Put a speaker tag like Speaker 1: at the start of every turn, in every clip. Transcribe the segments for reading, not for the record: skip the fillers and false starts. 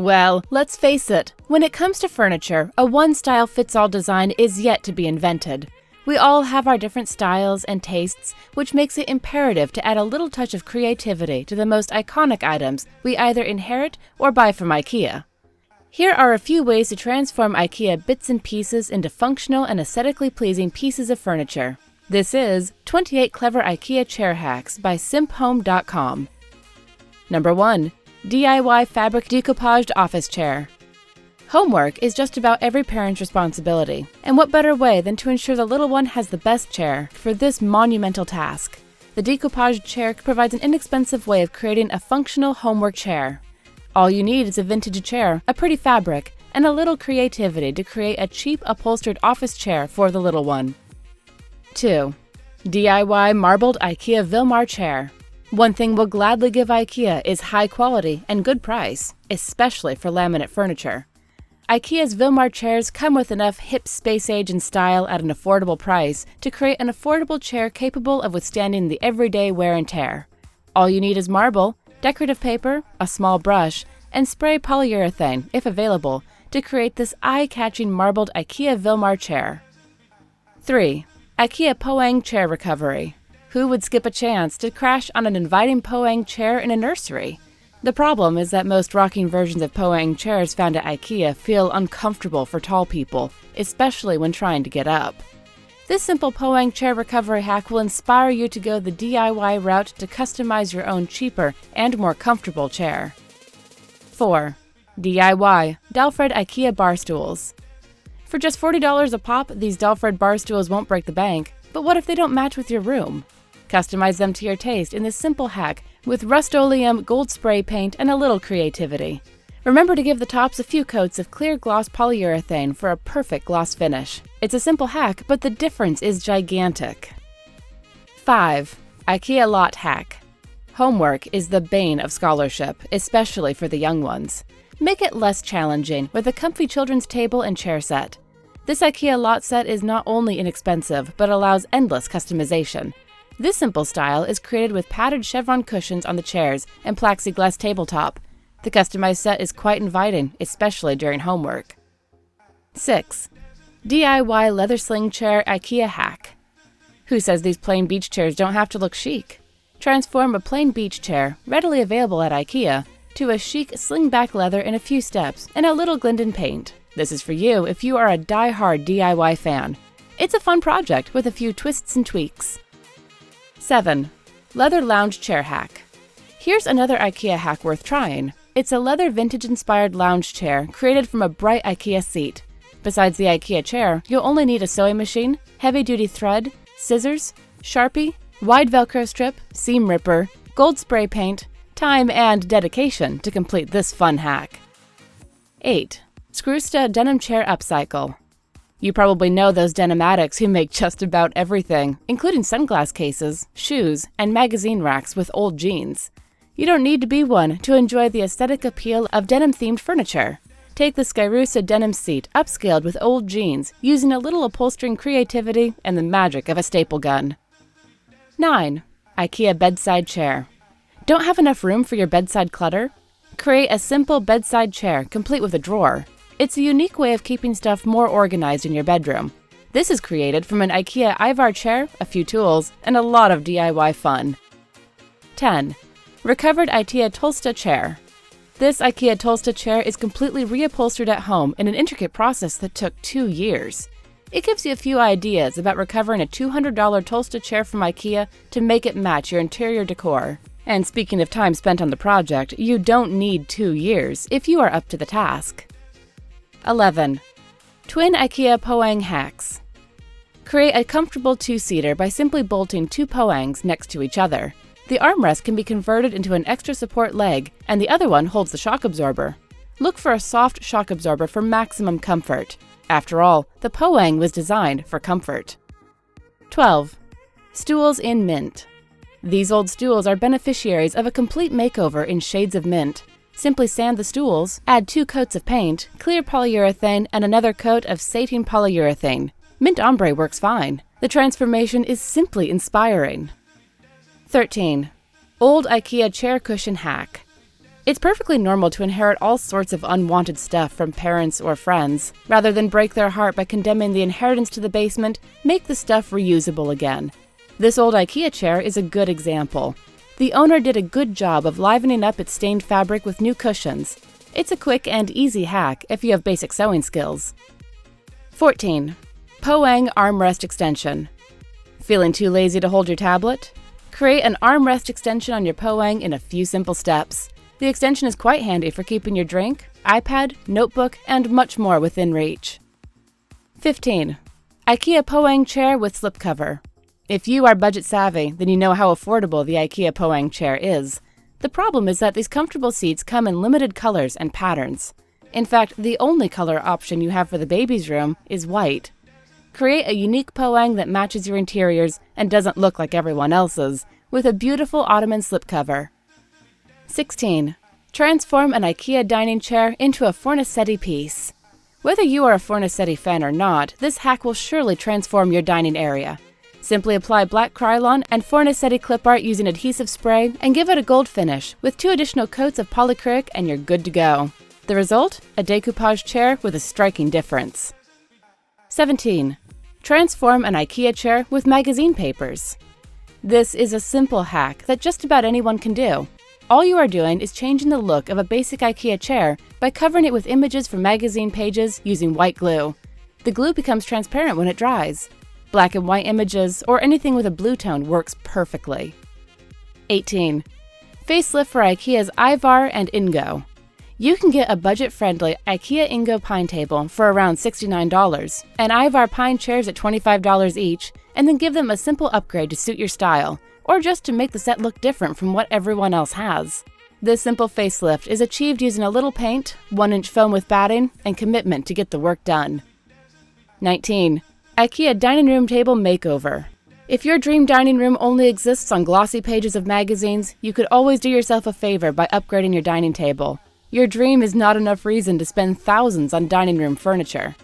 Speaker 1: Well, let's face it, when it comes to furniture, a one-style-fits-all design is yet to be invented. We all have our different styles and tastes, which makes it imperative to add a little touch of creativity to the most iconic items we either inherit or buy from IKEA. Here are a few ways to transform IKEA bits and pieces into functional and aesthetically pleasing pieces of furniture. This is 28 Clever IKEA Chair Hacks by simphome.com. Number 1. DIY Fabric Decoupaged Office Chair. Homework is just about every parent's responsibility, and what better way than to ensure the little one has the best chair for this monumental task? The decoupaged chair provides an inexpensive way of creating a functional homework chair. All you need is a vintage chair, a pretty fabric, and a little creativity to create a cheap upholstered office chair for the little one. 2. DIY Marbled IKEA Wilmar Chair. One thing we'll gladly give IKEA is high quality and good price, especially for laminate furniture. IKEA's Wilmar chairs come with enough hip space age and style at an affordable price to create an affordable chair capable of withstanding the everyday wear and tear. All you need is marble, decorative paper, a small brush, and spray polyurethane, if available, to create this eye-catching marbled IKEA Wilmar chair. 3. IKEA Poang Chair Recovery. Who would skip a chance to crash on an inviting Poang chair in a nursery? The problem is that most rocking versions of Poang chairs found at IKEA feel uncomfortable for tall people, especially when trying to get up. This simple Poang chair recovery hack will inspire you to go the DIY route to customize your own cheaper and more comfortable chair. 4. DIY Dalfred IKEA Bar Stools. For just $40 a pop, these Dalfred bar stools won't break the bank, but what if they don't match with your room? Customize them to your taste in this simple hack with Rust-Oleum gold spray paint and a little creativity. Remember to give the tops a few coats of clear gloss polyurethane for a perfect gloss finish. It's a simple hack, but the difference is gigantic. 5. IKEA Lot Hack. Homework is the bane of scholarship, especially for the young ones. Make it less challenging with a comfy children's table and chair set. This IKEA Lot set is not only inexpensive, but allows endless customization. This simple style is created with padded chevron cushions on the chairs and plexiglass tabletop. The customized set is quite inviting, especially during homework. 6. DIY Leather Sling Chair IKEA Hack. Who says these plain beach chairs don't have to look chic? Transform a plain beach chair, readily available at IKEA, to a chic sling-back leather in a few steps and a little Glidden paint. This is for you if you are a die-hard DIY fan. It's a fun project with a few twists and tweaks. 7. Leather Lounge Chair Hack. Here's another IKEA hack worth trying. It's a leather vintage-inspired lounge chair created from a bright IKEA seat. Besides the IKEA chair, you'll only need a sewing machine, heavy-duty thread, scissors, Sharpie, wide Velcro strip, seam ripper, gold spray paint, time and dedication to complete this fun hack. 8. Screwsta Denim Chair Upcycle. You probably know those denim addicts who make just about everything, including sunglass cases, shoes, and magazine racks with old jeans. You don't need to be one to enjoy the aesthetic appeal of denim-themed furniture. Take the Skyrusa denim seat upscaled with old jeans, using a little upholstering creativity and the magic of a staple gun. 9. IKEA Bedside Chair. Don't have enough room for your bedside clutter? Create a simple bedside chair complete with a drawer. It's a unique way of keeping stuff more organized in your bedroom. This is created from an IKEA Ivar chair, a few tools, and a lot of DIY fun. 10. Recovered IKEA Tolsta Chair. This IKEA Tolsta chair is completely reupholstered at home in an intricate process that took 2 years. It gives you a few ideas about recovering a $200 Tolsta chair from IKEA to make it match your interior decor. And speaking of time spent on the project, you don't need 2 years if you are up to the task. 11. Twin IKEA Poang Hacks. Create a comfortable two-seater by simply bolting 2 Poangs next to each other. The armrest can be converted into an extra support leg, and the other one holds the shock absorber. Look for a soft shock absorber for maximum comfort. After all, the Poang was designed for comfort. 12. Stools in Mint. These old stools are beneficiaries of a complete makeover in shades of mint. Simply sand the stools, add 2 coats of paint, clear polyurethane, and another coat of satin polyurethane. Mint ombre works fine. The transformation is simply inspiring. 13. Old IKEA Chair Cushion Hack. It's perfectly normal to inherit all sorts of unwanted stuff from parents or friends. Rather than break their heart by condemning the inheritance to the basement, make the stuff reusable again. This old IKEA chair is a good example. The owner did a good job of livening up its stained fabric with new cushions. It's a quick and easy hack if you have basic sewing skills. 14. Poang Armrest Extension. Feeling too lazy to hold your tablet? Create an armrest extension on your Poang in a few simple steps. The extension is quite handy for keeping your drink, iPad, notebook, and much more within reach. 15. IKEA Poang Chair with Slipcover. If you are budget savvy, then you know how affordable the IKEA Poang chair is. The problem is that these comfortable seats come in limited colors and patterns. In fact, the only color option you have for the baby's room is white. Create a unique Poang that matches your interiors and doesn't look like everyone else's, with a beautiful ottoman slipcover. 16. Transform an IKEA dining chair into a Fornasetti piece. Whether you are a Fornasetti fan or not, this hack will surely transform your dining area. Simply apply black Krylon and Fornasetti clip art using adhesive spray and give it a gold finish with 2 additional coats of polycrylic and you're good to go. The result? A decoupage chair with a striking difference. 17. Transform an IKEA chair with magazine papers. This is a simple hack that just about anyone can do. All you are doing is changing the look of a basic IKEA chair by covering it with images from magazine pages using white glue. The glue becomes transparent when it dries. Black and white images or anything with a blue tone works perfectly. 18. Facelift for IKEA's Ivar and Ingo. You can get a budget-friendly IKEA Ingo pine table for around $69, and Ivar pine chairs at $25 each, and then give them a simple upgrade to suit your style, or just to make the set look different from what everyone else has. This simple facelift is achieved using a little paint, 1-inch foam with batting, and commitment to get the work done. 19. IKEA Dining Room Table Makeover. If your dream dining room only exists on glossy pages of magazines, you could always do yourself a favor by upgrading your dining table. Your dream is not enough reason to spend thousands on dining room furniture.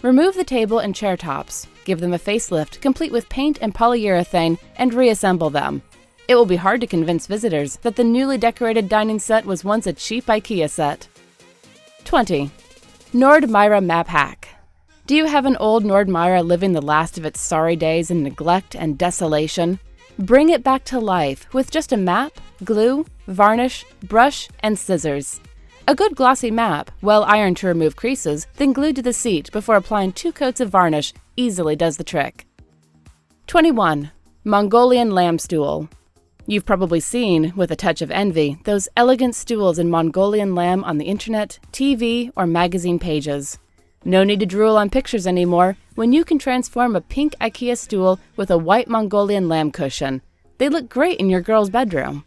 Speaker 1: Remove the table and chair tops, give them a facelift complete with paint and polyurethane, and reassemble them. It will be hard to convince visitors that the newly decorated dining set was once a cheap IKEA set. 20. Nordmyra Map Hack. Do you have an old Nordmyra living the last of its sorry days in neglect and desolation? Bring it back to life with just a map, glue, varnish, brush, and scissors. A good glossy map, well ironed to remove creases, then glued to the seat before applying 2 coats of varnish, easily does the trick. 21. Mongolian Lamb Stool. You've probably seen, with a touch of envy, those elegant stools in Mongolian lamb on the internet, TV, or magazine pages. No need to drool on pictures anymore when you can transform a pink IKEA stool with a white Mongolian lamb cushion. They look great in your girl's bedroom.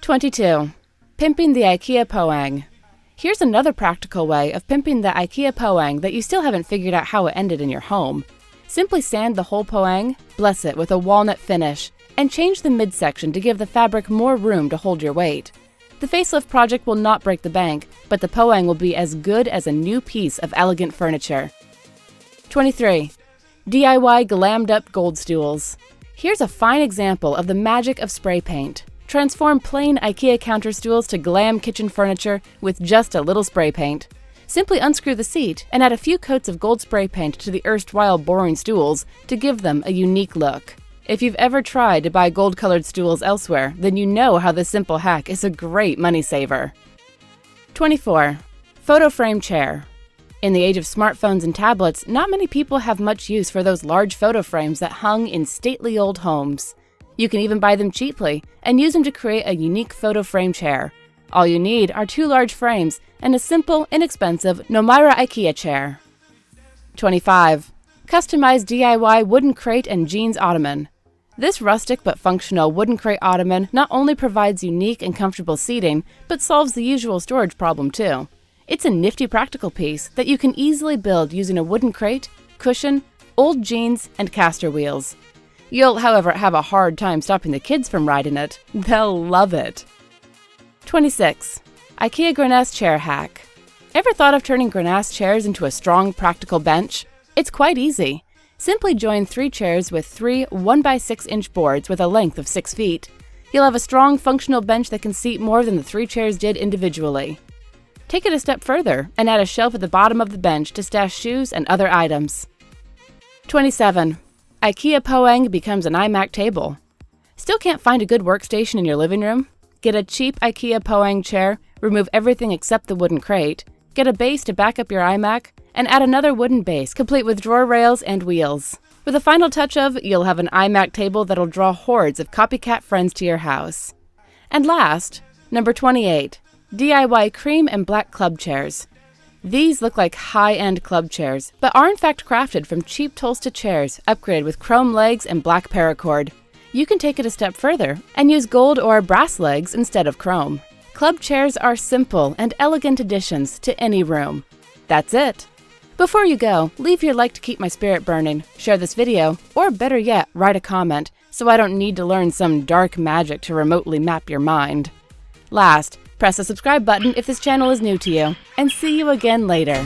Speaker 1: 22. Pimping the IKEA Poang. Here's another practical way of pimping the IKEA Poang that you still haven't figured out how it ended in your home. Simply sand the whole Poang, bless it with a walnut finish, and change the midsection to give the fabric more room to hold your weight. The facelift project will not break the bank, but the Poang will be as good as a new piece of elegant furniture. 23. DIY glammed-up gold stools. Here's a fine example of the magic of spray paint. Transform plain IKEA counter stools to glam kitchen furniture with just a little spray paint. Simply unscrew the seat and add a few coats of gold spray paint to the erstwhile boring stools to give them a unique look. If you've ever tried to buy gold-colored stools elsewhere, then you know how this simple hack is a great money saver. 24. Photo frame chair. In the age of smartphones and tablets, not many people have much use for those large photo frames that hung in stately old homes. You can even buy them cheaply and use them to create a unique photo frame chair. All you need are 2 large frames and a simple, inexpensive Nordmyra IKEA chair. 25. Customized DIY wooden crate and jeans ottoman. This rustic but functional wooden crate ottoman not only provides unique and comfortable seating, but solves the usual storage problem too. It's a nifty practical piece that you can easily build using a wooden crate, cushion, old jeans, and caster wheels. You'll, however, have a hard time stopping the kids from riding it. They'll love it. 26. IKEA Grenache Chair Hack. Ever thought of turning Grenache chairs into a strong, practical bench? It's quite easy. Simply join 3 chairs with 3 1x6-inch boards with a length of 6 feet. You'll have a strong, functional bench that can seat more than the 3 chairs did individually. Take it a step further and add a shelf at the bottom of the bench to stash shoes and other items. 27. IKEA Poeng becomes an iMac table. Still can't find a good workstation in your living room? Get a cheap IKEA Poeng chair, remove everything except the wooden crate, get a base to back up your iMac, and add another wooden base, complete with drawer rails and wheels. With a final touch of, you'll have an iMac table that'll draw hordes of copycat friends to your house. And last, number 28, DIY cream and black club chairs. These look like high-end club chairs, but are in fact crafted from cheap Tulsa chairs, upgraded with chrome legs and black paracord. You can take it a step further and use gold or brass legs instead of chrome. Club chairs are simple and elegant additions to any room. That's it. Before you go, leave your like to keep my spirit burning, share this video, or better yet, write a comment so I don't need to learn some dark magic to remotely map your mind. Last, press the subscribe button if this channel is new to you, and see you again later.